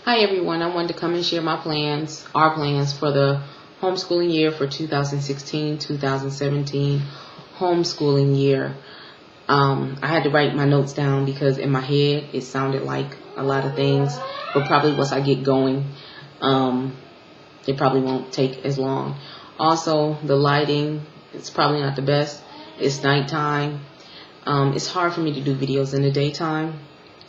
Hi everyone, I wanted to come and share our plans for the homeschooling year for 2016-2017 homeschooling year. I had to write my notes down because in my head it sounded like a lot of things, but probably once I get going, it probably won't take as long. Also, the lighting, it's probably not the best. It's nighttime. It's hard for me to do videos in the daytime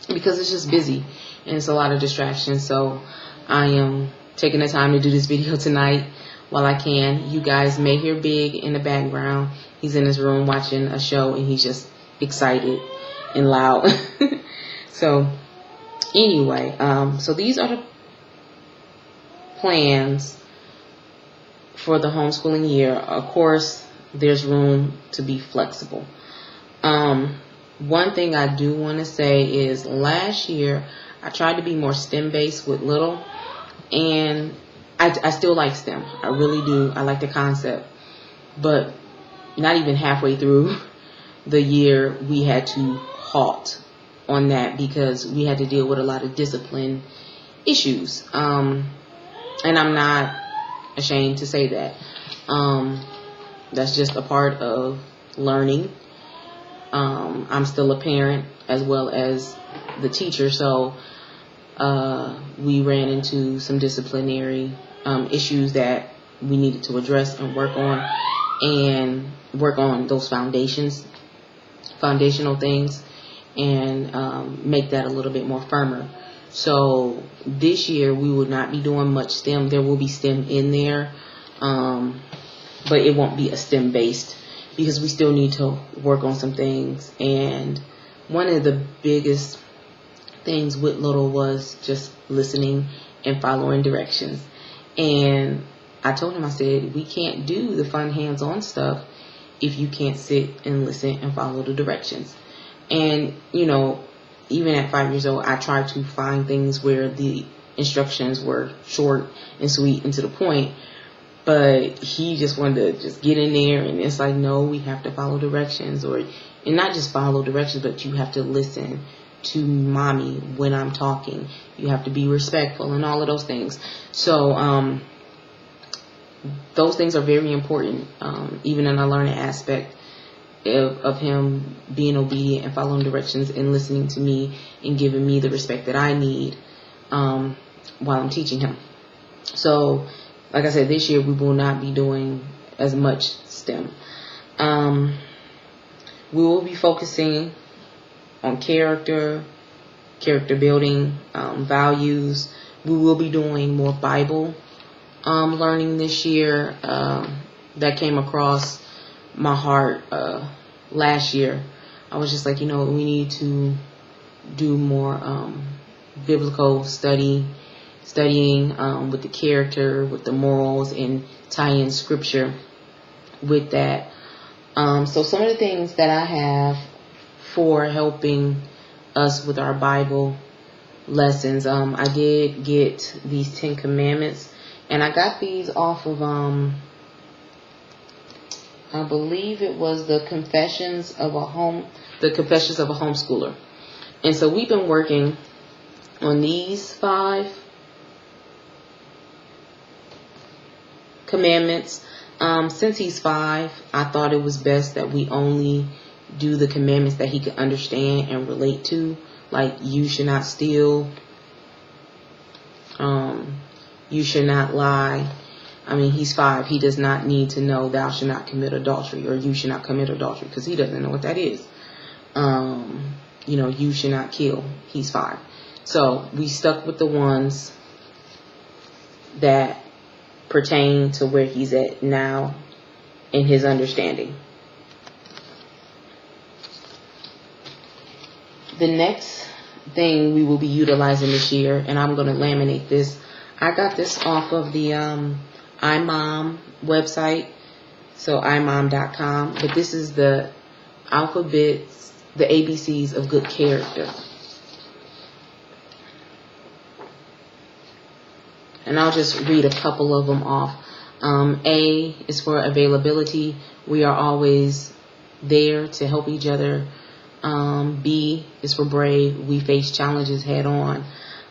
because it's just busy and it's a lot of distractions. So I am taking the time to do this video tonight while I can. You guys may hear Big in the background. He's in his room watching a show and he's just excited and loud. So anyway, so these are the plans for the homeschooling year. Of course, there's room to be flexible. One thing I do want to say is last year I tried to be more STEM based with little, and I still like STEM. I really do. I like the concept, but not even halfway through the year we had to halt on that because we had to deal with a lot of discipline issues. And I'm not ashamed to say that. That's just a part of learning. I'm still a parent as well as the teacher, so we ran into some disciplinary issues that we needed to address and work on those foundational things, and make that a little bit more firmer. So this year we will not be doing much STEM. There will be STEM in there, but it won't be a STEM based because we still need to work on some things. And one of the biggest things with little was just listening and following directions. And I told him, I said, we can't do the fun hands-on stuff if you can't sit and listen and follow the directions. And, you know, even at 5 years old, I tried to find things where the instructions were short and sweet and to the point. But he just wanted to just get in there, and it's like, no, we have to follow directions, and not just follow directions, but you have to listen to mommy when I'm talking. You have to be respectful and all of those things. So those things are very important, even in a learning aspect of him being obedient and following directions and listening to me and giving me the respect that I need while I'm teaching him. So like I said, this year we will not be doing as much STEM. We will be focusing on character building, values. We will be doing more Bible learning this year. That came across my heart last year. I was just like, we need to do more biblical studying with the character, with the morals, and tie in scripture with that. So some of the things that I have for helping us with our Bible lessons, I did get these 10 Commandments, and I got these off of, I believe it was the Confessions of a Homeschooler. And so we've been working on these 5 commandments. Since he's 5, I thought it was best that we only do the commandments that he could understand and relate to, like you should not steal, you should not lie. I mean, he's 5. He does not need to know thou should not commit adultery or you should not commit adultery because he doesn't know what that is. You should not kill. He's 5. So we stuck with the ones that pertain to where he's at now in his understanding. The next thing we will be utilizing this year, and I'm going to laminate this. I got this off of the iMom website, so imom.com, but this is the alphabets, the ABCs of good character. And I'll just read a couple of them off. A is for availability. We are always there to help each other. B is for brave. We face challenges head on.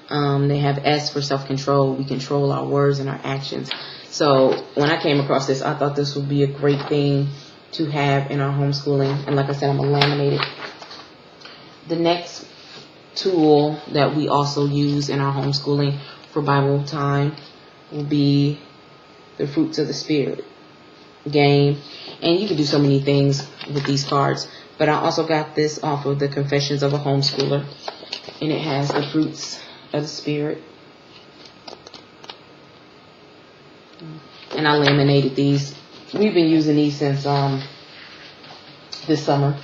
They have S for self-control. We control our words and our actions. So when I came across this, I thought this would be a great thing to have in our homeschooling. And like I said, I'm going to laminate it. The next tool that we also use in our homeschooling for Bible time will be the Fruits of the Spirit game. And you can do so many things with these cards. But I also got this off of the Confessions of a Homeschooler. And it has the Fruits of the Spirit. And I laminated these. We've been using these since this summer.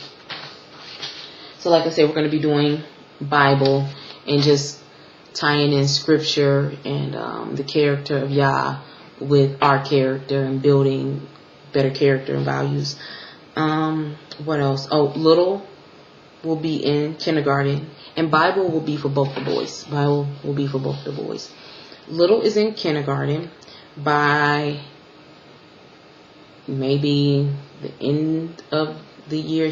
So like I said, we're going to be doing Bible and just tying in scripture and the character of Yah with our character and building better character and values. What else? Oh, little will be in kindergarten, and Bible will be for both the boys. Bible will be for both the boys. Little is in kindergarten. By maybe the end of the year,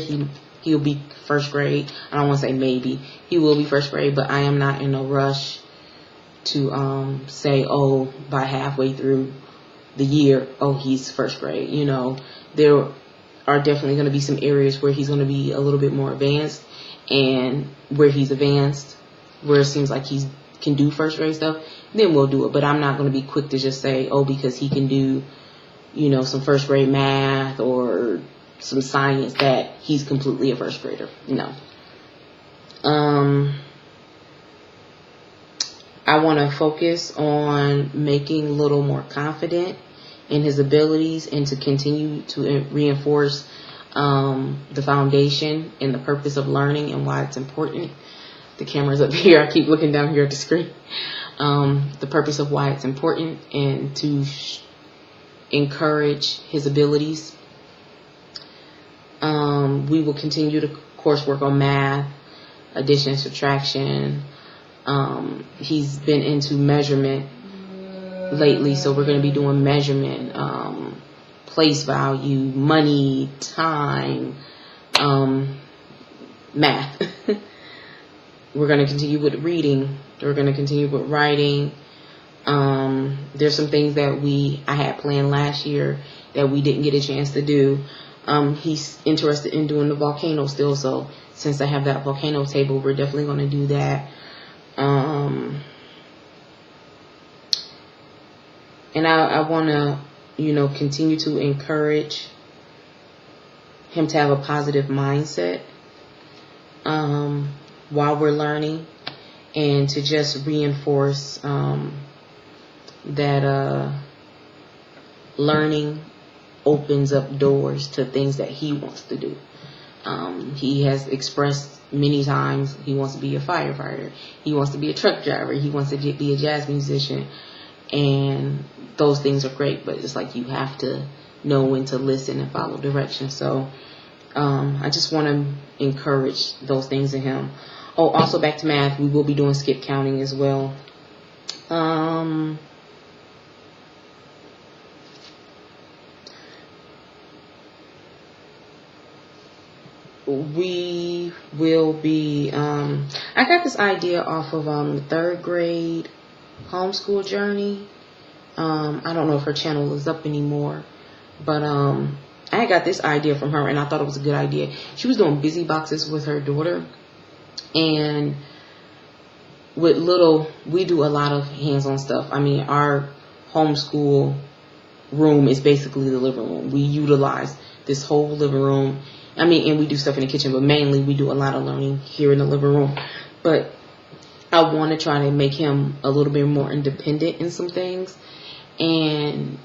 he'll be first grade. I don't want to say maybe. He will be first grade, but I am not in a rush to say, oh, by halfway through the year, oh, he's first grade. You know, there are definitely going to be some areas where he's going to be a little bit more advanced, and where he's advanced, where it seems like he can do first grade stuff, then we'll do it. But I'm not going to be quick to just say, oh, because he can do, you know, some first grade math or some science, that he's completely a first grader. No. I want to focus on making Little more confident in his abilities and to continue to reinforce the foundation and the purpose of learning and why it's important. The camera's up here. I keep looking down here at the screen. The purpose of why it's important, and to encourage his abilities. We will continue to coursework on math, addition and subtraction. He's been into measurement lately, so we're going to be doing measurement, place value, money, time, math. We're going to continue with reading. We're going to continue with writing. There's some things that I had planned last year that we didn't get a chance to do. He's interested in doing the volcano still, so since I have that volcano table, we're definitely going to do that. And I want to, you know, continue to encourage him to have a positive mindset while we're learning, and to just reinforce that learning opens up doors to things that he wants to do. He has expressed many times he wants to be a firefighter. He wants to be a truck driver. He wants to be a jazz musician. And those things are great, but it's like you have to know when to listen and follow directions. So I just want to encourage those things in him. Oh, also back to math, we will be doing skip counting as well. We will be, I got this idea off of the third grade homeschool journey. I don't know if her channel is up anymore, but I got this idea from her, and I thought it was a good idea. She was doing busy boxes with her daughter, and with Little, we do a lot of hands-on stuff. I mean, our homeschool room is basically the living room. We utilize this whole living room. I mean, and we do stuff in the kitchen, but mainly we do a lot of learning here in the living room. But I want to try to make him a little bit more independent in some things. And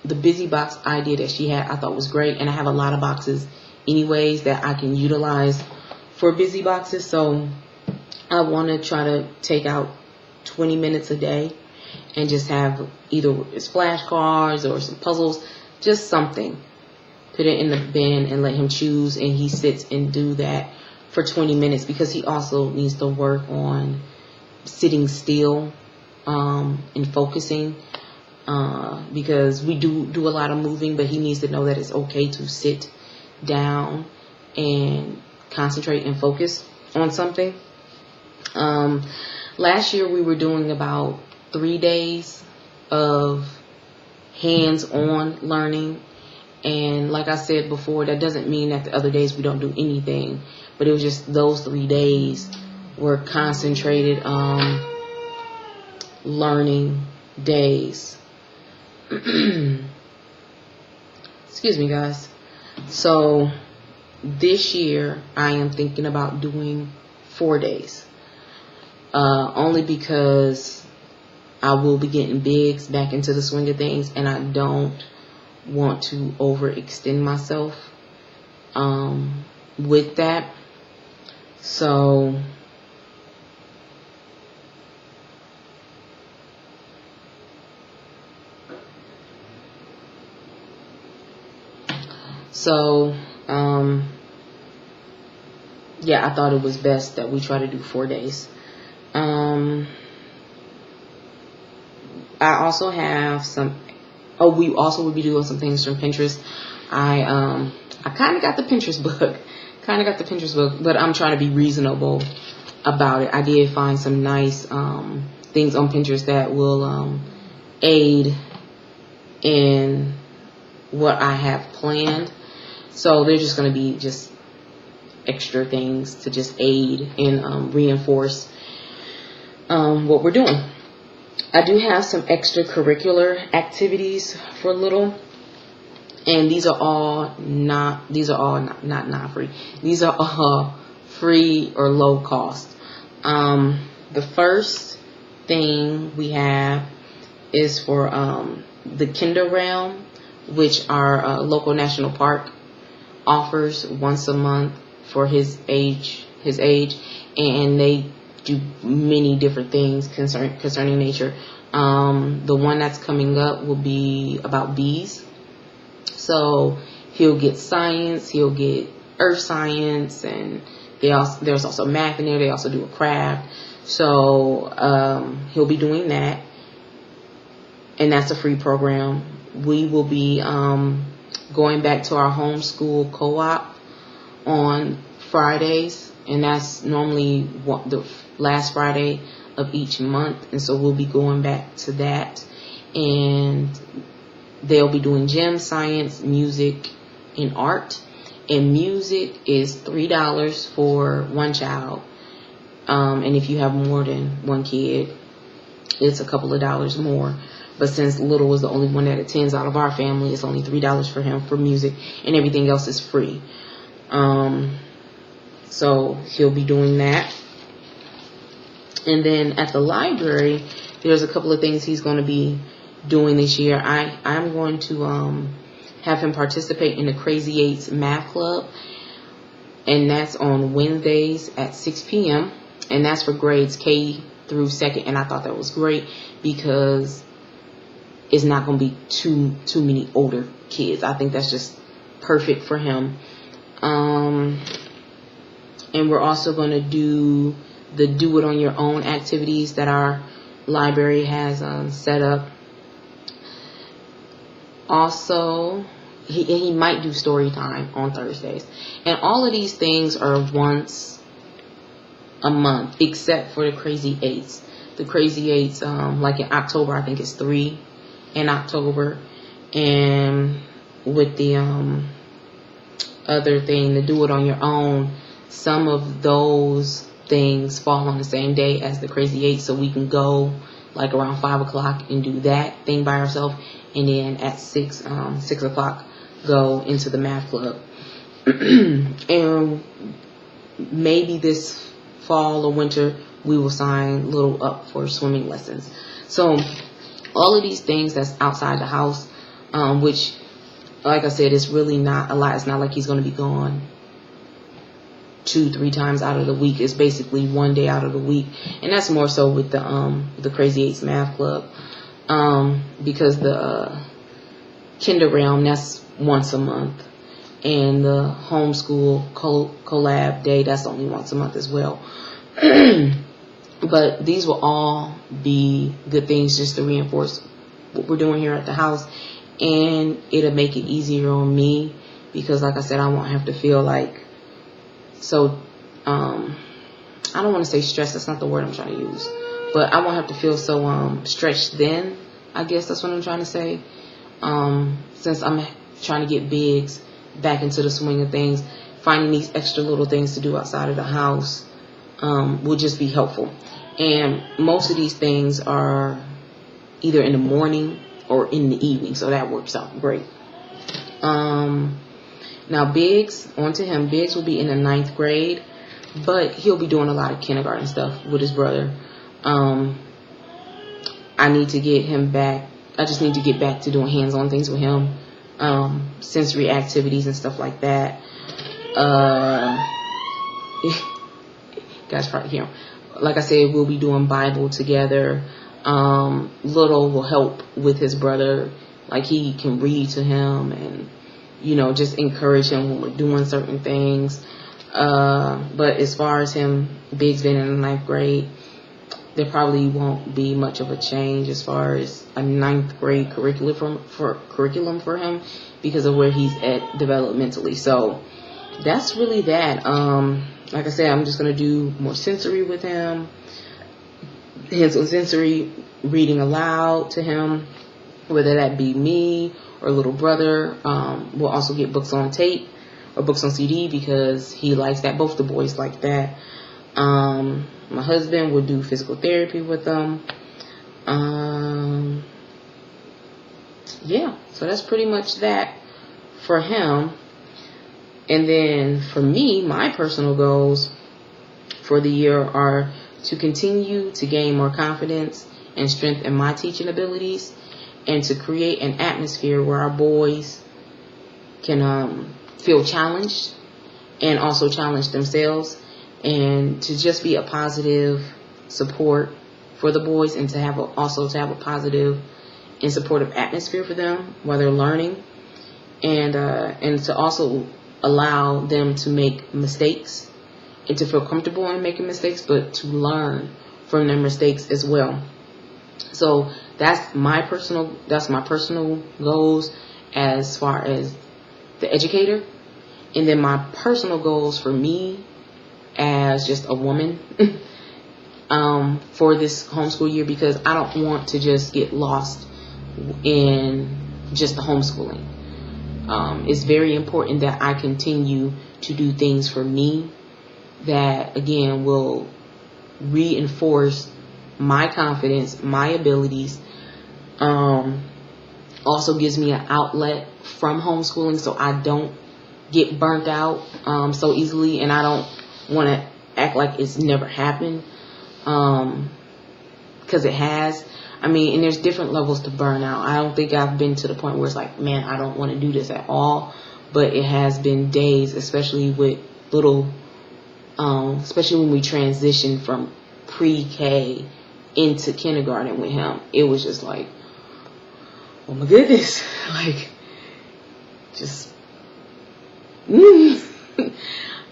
the busy box idea that she had, I thought was great. And I have a lot of boxes anyways that I can utilize for busy boxes. So I want to try to take out 20 minutes a day and just have either it's flashcards or some puzzles, just something. Put it in the bin and let him choose, and he sits and do that for 20 minutes, because he also needs to work on sitting still and focusing, because we do a lot of moving, but he needs to know that it's okay to sit down and concentrate and focus on something. Last year we were doing about 3 days of hands-on learning. And like I said before, that doesn't mean that the other days we don't do anything. But it was just those 3 days were concentrated learning days. Excuse me, guys. So this year I am thinking about doing 4 days. Only because I will be getting bigs back into the swing of things, and I don't want to overextend myself with that. So yeah, I thought it was best that we try to do 4 days. I also have some. Oh, we also will be doing some things from Pinterest. I kind of got the Pinterest book, but I'm trying to be reasonable about it. I did find some nice things on Pinterest that will aid in what I have planned. So they're just going to be just extra things to just aid and reinforce what we're doing. I do have some extracurricular activities for little, and these are all not free. These are all free or low cost. The first thing we have is for the Kinder Realm, which our local national park offers once a month for his age, and they do many different things concerning nature. The one that's coming up will be about bees. So he'll get science, he'll get earth science, and there's also math in there. They also do a craft. So he'll be doing that, and that's a free program. We will be going back to our homeschool co-op on Fridays, and that's normally the last Friday of each month, and so we'll be going back to that, and they'll be doing gym, science, music, and art. And music is $3 for one child, and if you have more than one kid, it's a couple of dollars more. But since Little was the only one that attends out of our family, it's only $3 for him for music, and everything else is free. So he'll be doing that. And then at the library, there's a couple of things he's going to be doing this year. I'm going to have him participate in the Crazy Eights Math Club, and that's on Wednesdays at 6 p.m. and that's for grades K through 2nd. And I thought that was great because it's not going to be too many older kids. I think that's just perfect for him. And we're also going to do the do it on your own activities that our library has set up. Also, he might do story time on Thursdays. And all of these things are once a month, except for the Crazy Eights. The Crazy Eights, like in October, I think it's 3 in October. And with the other thing, the do it on your own, some of those things fall on the same day as the Crazy Eight, so we can go like around 5 o'clock and do that thing by ourselves, and then at 6 o'clock go into the math club. And maybe this fall or winter we will sign Little up for swimming lessons. So all of these things that's outside the house, which, like I said, it's really not a lot. It's not like he's going to be gone 2-3 times out of the week. It's basically 1 day out of the week, and that's more so with the Crazy Eights Math Club, because the Kinder Realm, that's once a month, and the homeschool collab day, that's only once a month as well. But these will all be good things just to reinforce what we're doing here at the house, and it'll make it easier on me because, like I said, I won't have to feel like so I don't want to say stress, that's not the word I'm trying to use, but I won't have to feel so stretched then. I guess that's what I'm trying to say. Since I'm trying to get Biggs back into the swing of things, finding these extra little things to do outside of the house will just be helpful. And most of these things are either in the morning or in the evening, so that works out great. Now Biggs, on to him. Biggs will be in the 9th grade, but he'll be doing a lot of kindergarten stuff with his brother. I need to get him back. I just need to get back to doing hands-on things with him, sensory activities and stuff like that. Guys probably hear him. Like I said, we'll be doing Bible together. Little will help with his brother, like he can read to him and, you know, just encourage him when we're doing certain things. But as far as him, Biggs being in the 9th grade, there probably won't be much of a change as far as a 9th grade curriculum for him because of where he's at developmentally. So that's really that. Like I said, I'm just going to do more sensory with him. Hands-on sensory, reading aloud to him, whether that be me or little brother. We'll also get books on tape or books on CD because he likes that. Both the boys like that. My husband will do physical therapy with them. Yeah, so that's pretty much that for him. And then for me, my personal goals for the year are to continue to gain more confidence and strength in my teaching abilities, and to create an atmosphere where our boys can feel challenged and also challenge themselves, and to just be a positive support for the boys, and to have also to have a positive and supportive atmosphere for them while they're learning, and to also allow them to make mistakes and to feel comfortable in making mistakes, but to learn from their mistakes as well. So that's my personal goals as far as the educator. And then my personal goals for me as just a woman for this homeschool year, because I don't want to just get lost in just the homeschooling. It's very important that I continue to do things for me that, again, will reinforce my confidence, my abilities. Also gives me an outlet from homeschooling so I don't get burnt out so easily, and I don't want to act like it's never happened, because it has. I mean, and there's different levels to burnout. I don't think I've been to the point where it's like, man, I don't want to do this at all. But it has been days, especially with little, especially when we transitioned from pre-K into kindergarten with him. It was just like, oh my goodness, like, just,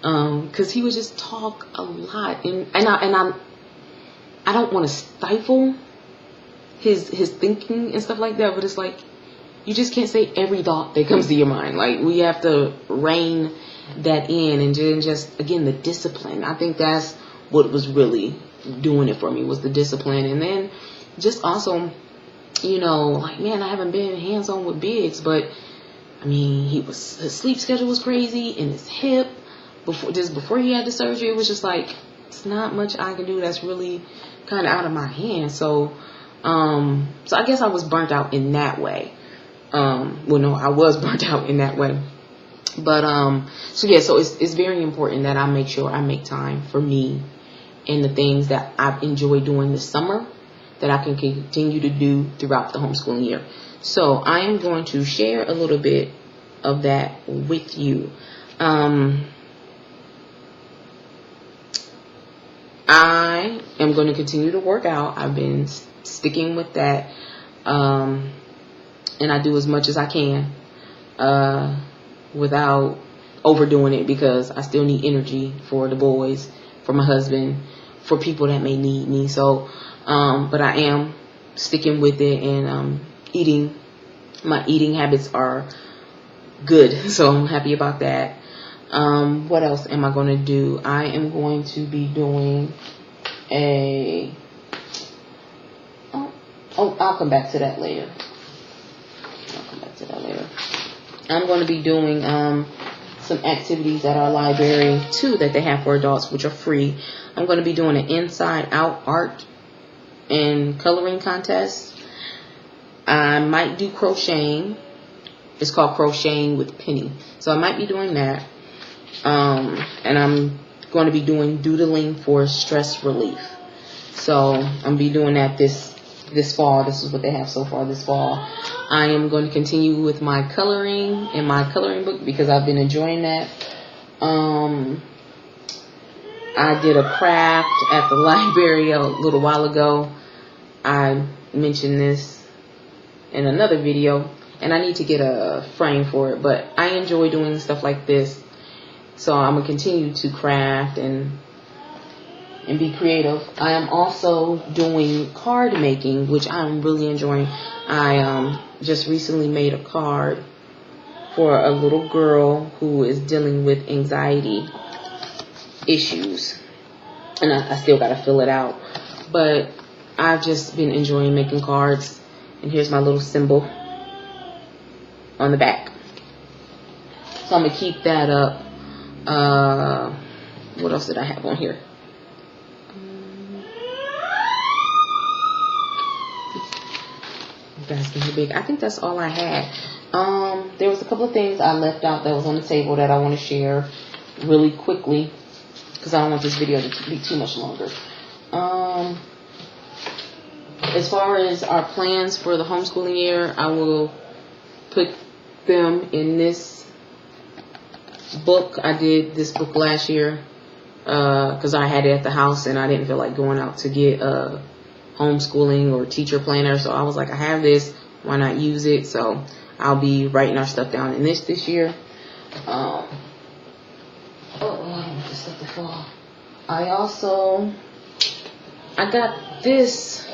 because he would just talk a lot, and I don't want to stifle his thinking and stuff like that, but it's like, you just can't say every thought that comes to your mind. Like, we have to rein that in, and then just, again, the discipline. I think that's what was really doing it for me, was the discipline. And then just also, you know, like, man, I haven't been hands-on with Biggs, but I mean, his sleep schedule was crazy, and his hip, before he had the surgery, it was just like, it's not much I can do that's really kind of out of my hands. So I guess I was burnt out in that way. Well, no, I was burnt out in that way. But, so yeah, so it's very important that I make sure I make time for me and the things that I've enjoyed doing this summer that I can continue to do throughout the homeschooling year. So I am going to share a little bit of that with you. I am going to continue to work out. I've been sticking with that. And I do as much as I can without overdoing it, because I still need energy for the boys, for my husband, for people that may need me. So, but I am sticking with it, and my eating habits are good. So I'm happy about that. What else am I going to do? I am going to be doing Oh, I'll come back to that later. I'm going to be doing some activities at our library too that they have for adults, which are free. I'm going to be doing an inside out art and coloring contest. I might do crocheting. It's called Crocheting with Penny. So I might be doing that. And I'm going to be doing doodling for stress relief. So I'm going to be doing that this fall. This is what they have so far this fall. I am going to continue with my coloring in my coloring book because I've been enjoying that. I did a craft at the library a little while ago. I mentioned this in another video, and I need to get a frame for it, but I enjoy doing stuff like this. So I'm going to continue to craft and be creative. I am also doing card making, which I'm really enjoying. I just recently made a card for a little girl who is dealing with anxiety issues. And I still got to fill it out. But I've just been enjoying making cards. And here's my little symbol on the back. So I'm going to keep that up. What else did I have on here? You guys can hear big. I think that's all I had. There was a couple of things I left out that was on the table that I want to share really quickly because I don't want this video to be too much longer. As far as our plans for the homeschooling year, I will put them in this book. I did this book last year because I had it at the house and I didn't feel like going out to get a homeschooling or teacher planner. So I was like, I have this. Why not use it? So I'll be writing our stuff down in this year. I don't want this stuff to fall. I got this.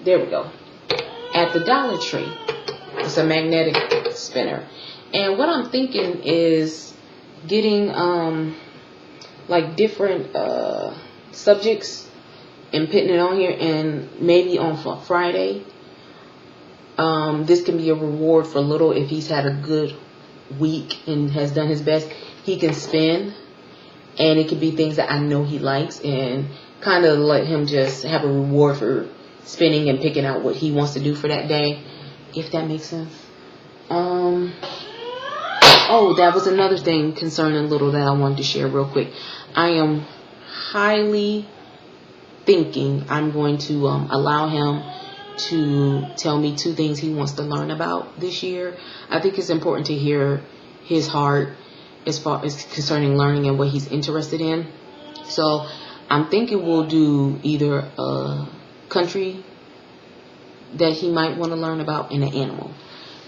There we go. At the Dollar Tree. It's a magnetic spinner. And what I'm thinking is getting like different subjects and putting it on here, and maybe on Friday this can be a reward for Little. If he's had a good week and has done his best, he can spin, and it could be things that I know he likes, and kind of let him just have a reward for spinning and picking out what he wants to do for that day, if that makes sense. Oh, that was another thing concerning Little that I wanted to share real quick. I am highly thinking I'm going to allow him to tell me 2 things he wants to learn about this year. I think it's important to hear his heart as far as concerning learning and what he's interested in. So I'm thinking we'll do either a country that he might want to learn about and an animal,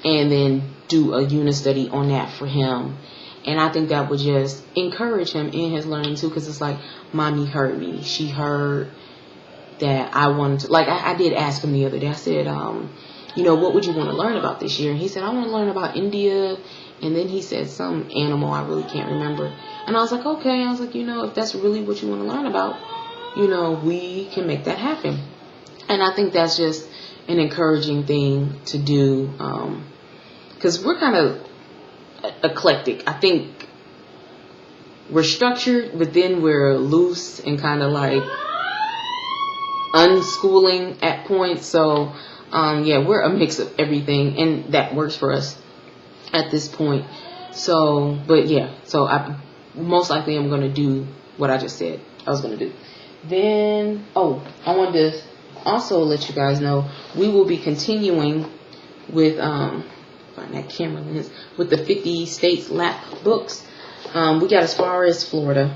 and then do a unit study on that for him. And I think that would just encourage him in his learning too, because it's like, Mommy heard me. She heard that I wanted to, like, I did ask him the other day. I said, what would you want to learn about this year? And he said, I want to learn about India. And then he said some animal, I really can't remember. And I was like, okay. I was like, if that's really what you want to learn about, we can make that happen. And I think that's just an encouraging thing to do, because we're kind of eclectic. I think we're structured, but then we're loose and kind of like unschooling at points. So we're a mix of everything, and that works for us at this point. So I most likely am going to do what I just said I was going to do. Then I wanted to also let you guys know we will be continuing with find that camera lens, with the 50 states lap books. We got as far as Florida,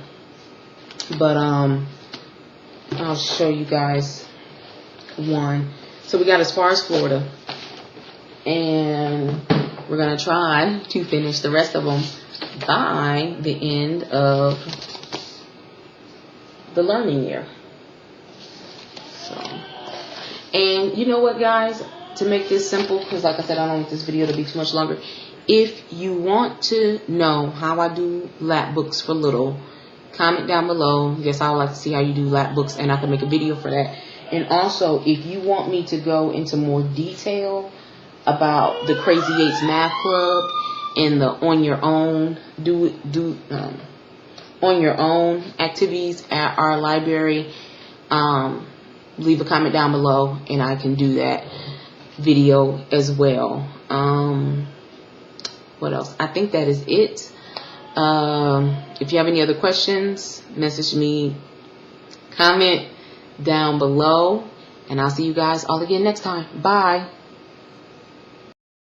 but I'll show you guys one. So we got as far as Florida, and we're gonna try to finish the rest of them by the end of the learning year. So, and you know what, guys, to make this simple, because like I said, I don't want this video to be too much longer. If you want to know how I do lap books for Little, comment down below. Yes, I would like to see how you do lap books, and I can make a video for that. And also, if you want me to go into more detail about the Crazy Eights Math Club and the on your own on your own activities at our library, leave a comment down below and I can do that video as well. What else? I think that is it. If you have any other questions, message me, comment down below, and I'll see you guys all again next time. Bye.